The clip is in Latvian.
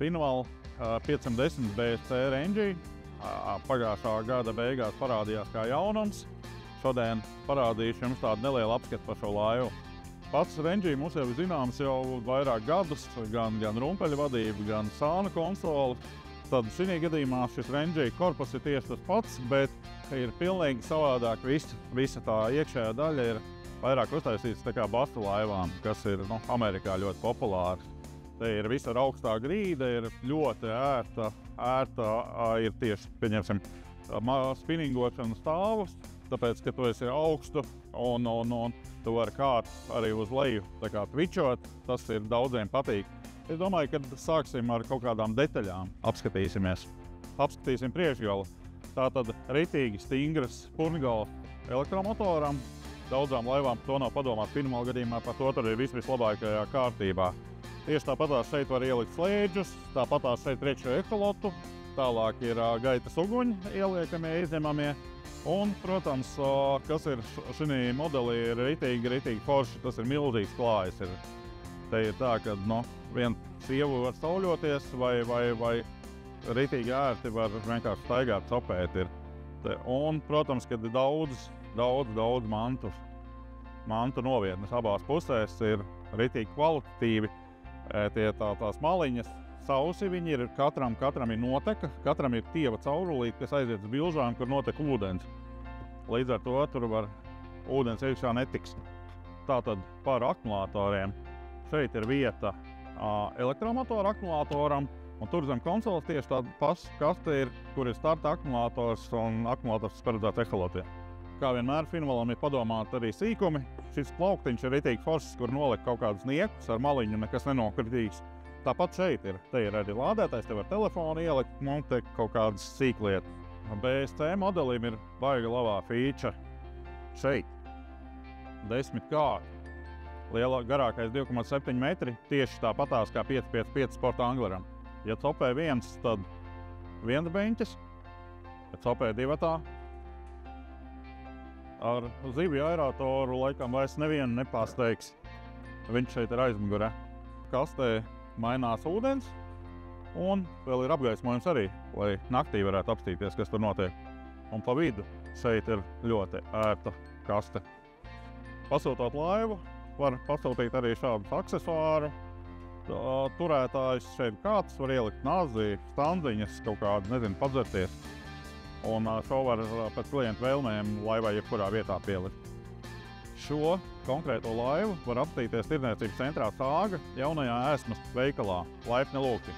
Finval 510 BSC Ranger. Pagājušā gada beigās parādījās kā jaunums. Šodien parādīšu jums tādu nelielu apskatu par šo laivu. Pats Ranger mums jau ir zināms jau vairāk gadus, gan rumpeļa vadība, gan sāna konsole. Tad šī gadījumā šis Ranger korpus ir tieši tas pats, bet ir pilnīgi savādāk. Visa tā iekšējā daļa ir vairāk uztaisīts tā kā bastu laivām, kas ir Amerikā ļoti populārs. Te ir visa ar augstā grīda, ir ļoti ērta ir tieši, pieņemsim, spinningošana stāvus, tāpēc, ka tu esi augstu un tu vari kārt arī uz leju, tā kā tvičot, tas ir daudziem patīk. Es domāju, ka sāksim ar kaut kādām detaļām. Apskatīsim priekšgalu. Tātad ritīgi stingras spurngala elektromotoram. Daudzām laivām to nav padomāt Finval gadījumā, par to tur ir vislabākajā kārtībā. Tieši tāpatās šeit var ielikt slēdžus, tāpatās šeit priekšā ekolotu, tālāk ir gaitas uguņi ieliekamie, izņemamie. Un, protams, kas ir šī modelī, ir ritīgi forši, tas ir milzīgs klājs. Te ir tā, ka viena sieva var sauļoties vai ritīgi ērti var vienkārši staigāt, copēt. Un, protams, kad ir daudz mantu novietnes abās pusēs, ir ritīgi kvalitatīvi. Tās maliņas sausi viņi ir, katram ir noteka, katram ir tieva caurulīte, kas aiziet uz bilžām, kur notek ūdens. Līdz ar to tur var ūdens iekšā netiks. Tātad par akumulatoriem. Šeit ir vieta elektromotora akumulatoram, un tur zem konsoles tieši tāda kaste ir, kur ir starta akumulators un akumulators paredzēts eholotiem. Kā vienmēr Finvalam ir padomāt arī sīkumi. Šis plauktiņš ir ritīgi foršs, kur nolikt kaut kādus niekus ar maliņu, nekas nenokritīs. Tāpat šeit ir. Te ir arī lādētājs, te var telefonu ielikt, un te kaut kādas sīklietas. BSC modelim ir baiga labā feature. Šeit 10 kārti. Garākais 2,7 metri, tieši tāpatās kā 555 Sport Angleram. Ja copē viens, tad viens beņķis. Ja copē divatā, ar zivju aeratoru laikam vairs nevienu nepārsteigs. Viņš šeit ir aizmugurē. Kastē mainās ūdens, un vēl ir apgaismojums arī, lai naktī varētu apstīties, kas tur notiek. Un pa vidu šeit ir ļoti ērta kaste. Pasūtot laivu, var pasūtīt arī šādu aksesuāru. Turētājs šeit kāds var ielikt nazi, standziņas, kaut kādu, padzerties. Un šo var pēc klientu vēlmēm laivai jebkurā vietā pielikt. Šo konkrēto laivu var apstīties Tirdzniecības centrā Sāga jaunajā Ēsmas veikalā. Laipni lūgti!